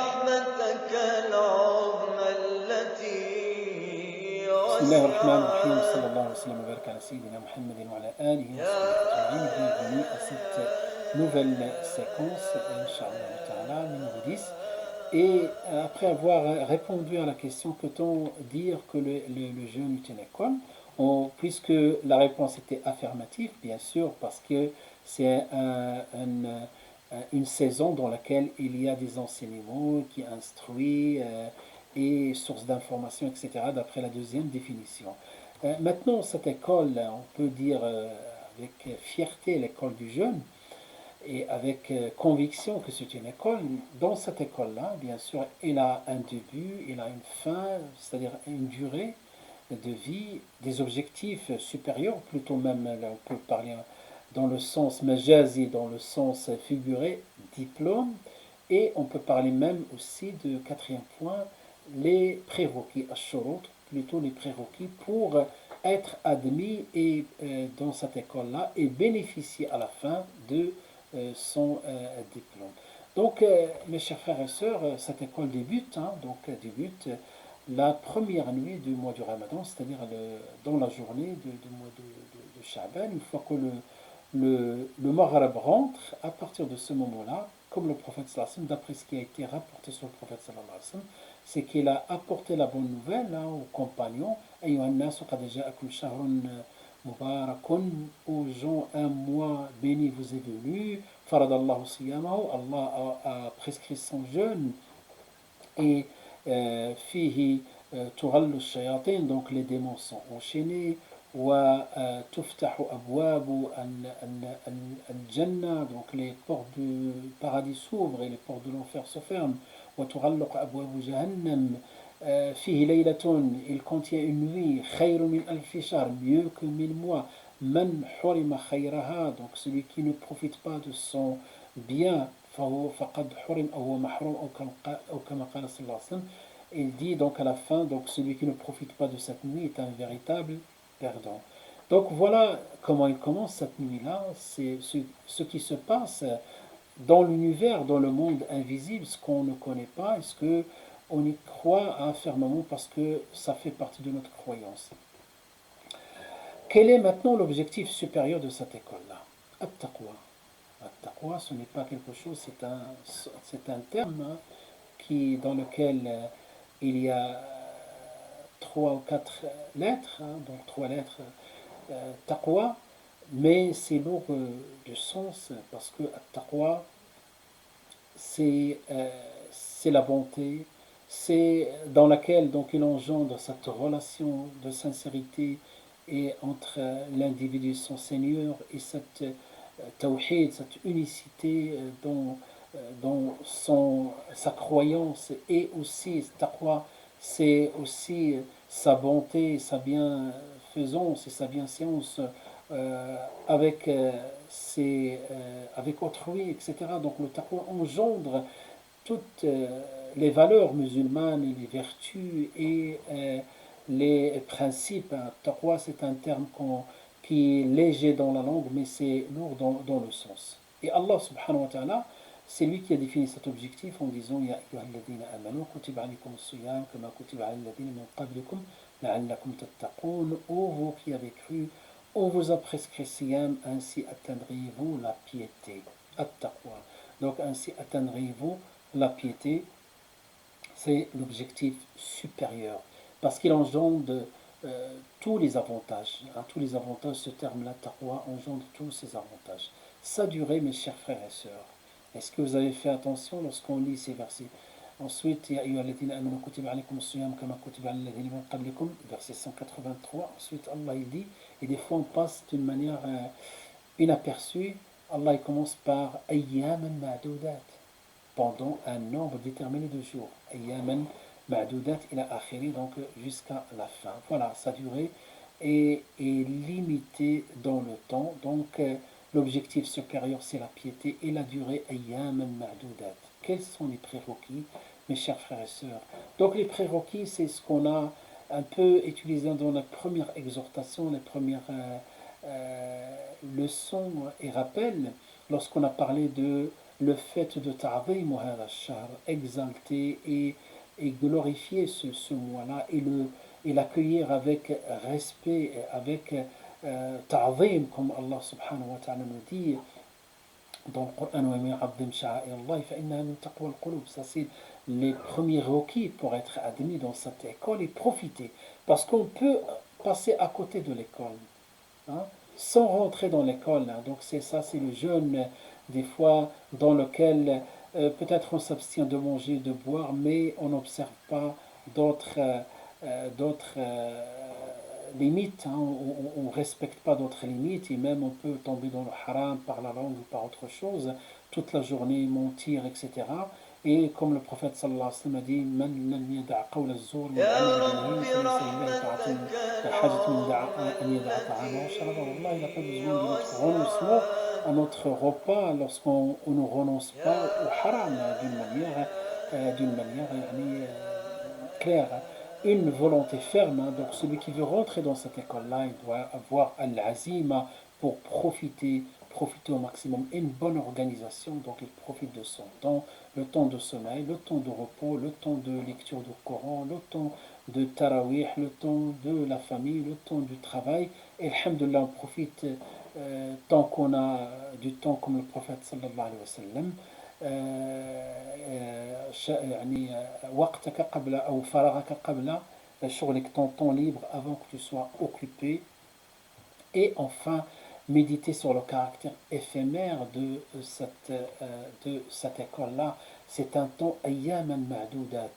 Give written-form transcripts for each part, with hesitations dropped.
رحمتك العظمى التي بسم الله الرحمن الرحيم, وسعت sallallahu alayhi wa sallam ala sayyidina Muhammadin wa ala alihi wa sahbihi ajma'in. Bienvenue à cette nouvelle séquence, Inch'Allah ta'ala, numéro 10. Et après avoir répondu à la question, peut-on dire que le jeûne est une école, puisque la réponse était affirmative, bien sûr, parce que c'est une saison dans laquelle il y a des enseignements qui instruisent et sources d'informations, etc., d'après la deuxième définition. Maintenant, cette école, on peut dire avec fierté l'école du jeûne, et avec conviction que c'est une école. Dans cette école-là, bien sûr, elle a un début, elle a une fin, c'est-à-dire une durée de vie, des objectifs supérieurs, plutôt même, là, on peut parler dans le sens majazi, dans le sens figuré, diplôme, et on peut parler même aussi de quatrième point, les prérequis, ashurut, plutôt les prérequis pour être admis et, dans cette école-là et bénéficier à la fin de son diplôme. Donc, mes chers frères et sœurs, cette école débute, débute la première nuit du mois du Ramadan, c'est-à-dire dans la journée du mois de Sha'ban, une fois que le Maghreb rentre, à partir de ce moment-là, comme le prophète sallallahu alayhi wa sallam, d'après ce qui a été rapporté sur le prophète sallallahu alayhi wa sallam, c'est qu'il a apporté la bonne nouvelle aux compagnons, Ayyuhan nas qad ja'akum shahrun mubarakun, aux gens, un mois béni vous est venu, faradallahu siyamahu, Allah a prescrit son jeûne, et fihi tughallu shayatin, donc les démons sont enchaînés, وتفتح أبواب الجنة, donc les portes du paradis s'ouvrent et les portes de l'enfer se ferment. وتغلق أبواب جهنم فيه ليلة, il contient une nuit, خير من ألف شهر, mieux que 1000 mois. من حرم خيرها, donc celui qui ne profite pas de son bien, فهو فقد حرم أو هو محروم أو كما قال صلى الله عليه وسلم. Il dit donc à la fin, donc celui qui ne profite pas de cette nuit est un véritable perdant. Donc voilà comment il commence cette nuit-là, c'est ce qui se passe dans l'univers, dans le monde invisible, ce qu'on ne connaît pas, est-ce qu'on y croit fermement parce que ça fait partie de notre croyance. Quel est maintenant l'objectif supérieur de cette école-là? At-taqwa. At-taqwa, ce n'est pas quelque chose, c'est un terme dans lequel il y a 3 ou 4 lettres, donc 3 lettres, taqwa, mais c'est lourd de sens parce que taqwa, c'est la bonté, c'est dans laquelle donc il engendre cette relation de sincérité et entre l'individu et son Seigneur, et cette tawhid, cette unicité dans sa croyance, et aussi taqwa, c'est aussi sa bonté, sa bienfaisance et sa bienséance avec avec autrui, etc. Donc le taqwa engendre toutes les valeurs musulmanes et les vertus et les principes. Taqwa, c'est un terme qui est léger dans la langue, mais c'est lourd dans le sens. Et Allah subhanahu wa ta'ala, c'est lui qui a défini cet objectif en disant Ya ayyuhalladhina amanu kutiba alaykum as-siyam kama kutiba ala alladhina min qablikum la'allakum tattaqun. Ô vous qui avez cru, on vous a prescrit siyam, ainsi atteindrez-vous la piété. At-taqwa. Donc ainsi atteindrez-vous la piété, c'est l'objectif supérieur, parce qu'il engendre tous les avantages. Tous les avantages, ce terme-là, taqwa, engendre tous ces avantages. Sa durée, mes chers frères et sœurs, est-ce que vous avez fait attention lorsqu'on lit ces versets? Ensuite, Ya ayyuhalladhina amanu kutiba alaykum as-siyam kama kutiba ala alladhina min qablikum, verset 183. Ensuite, Allah il dit, et des fois on passe d'une manière inaperçue, Allah il commence par ayyaman ma'dudat, pendant un nombre déterminé de jours. Ayyaman ma'dudat ila akhiri, donc jusqu'à la fin. Voilà, sa durée est limitée dans le temps. Donc l'objectif supérieur, c'est la piété, et la durée, ayyaman ma'dudat. Quels sont les prérequis, mes chers frères et sœurs? Donc les prérequis, c'est ce qu'on a un peu utilisé dans la première exhortation, les premières leçons et rappels, lorsqu'on a parlé de le fait de ta'zim hada ash-shahr, exalter et glorifier ce mois-là et l'accueillir avec respect, avec ta'zim, comme Allah subhanahu wa ta'ala nous dit dans le Coran, وَمَنْ يُعَظِّمْ شَعَائِرَ اللَّهِ فَإِنَّهَا مِنْ تَقْوَى الْقُلُوبِ. Ça, c'est les premiers requis pour être admis dans cette école et profiter. Parce qu'on peut passer à côté de l'école, hein, sans rentrer dans l'école, hein. Donc c'est ça, c'est le jeûne, des fois, dans lequel peut-être on s'abstient de manger, de boire, mais on n'observe pas d'autres limites, hein. On ne respecte pas d'autres limites, et même on peut tomber dans le haram par la langue ou par autre chose, toute la journée mentir, etc. Et comme le prophète sallallahu alayhi wa sallam a dit, من لم يدع قول الزور يا والعمل رب به فليس لله رحمتك حاجة من أن يدع طعامه وشرابه. والله, il n'a pas besoin de notre renoncement à notre repas lorsqu'on ne renonce pas au haram d'une manière claire, hein. Une volonté ferme, hein. Donc celui qui veut rentrer dans cette école-là, il doit avoir al-azima pour profiter au maximum, et une bonne organisation. Donc il profite de son temps, le temps de sommeil, le temps de repos, le temps de lecture du Coran, le temps de tarawih, le temps de la famille, le temps du travail. Et alhamdulillah, on profite tant qu'on a du temps, comme le prophète sallallahu alayhi wa sallam. يعني وقتك قبل أو فراغك قبل شغلك, ton temps libre avant que tu sois occupé. Et enfin, méditer sur le caractère éphémère de cette école-là. C'est un temps ayyaman ma'doudat.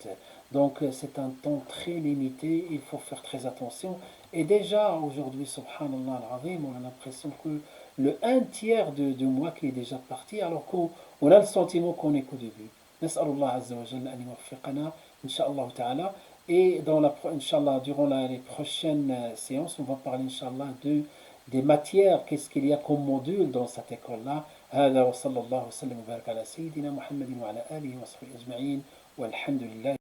Donc c'est un temps très limité, il faut faire très attention. Et déjà aujourd'hui, subhanallah al-azim, on a l'impression que le un tiers du mois qui est déjà parti, alors qu'on a le sentiment qu'on est qu'au début. Nas'alullah azza wa jalla an yuwaffiqana, incha'Allah ta'ala. Et Inch'Allah, durant les prochaines séances, on va parler, Inch'Allah, des matières, qu'est-ce qu'il y a comme module dans cette école-là. هذا وصلى الله وسلم وبارك على سيدنا محمد وعلى آله وصحبه أجمعين والحمد لله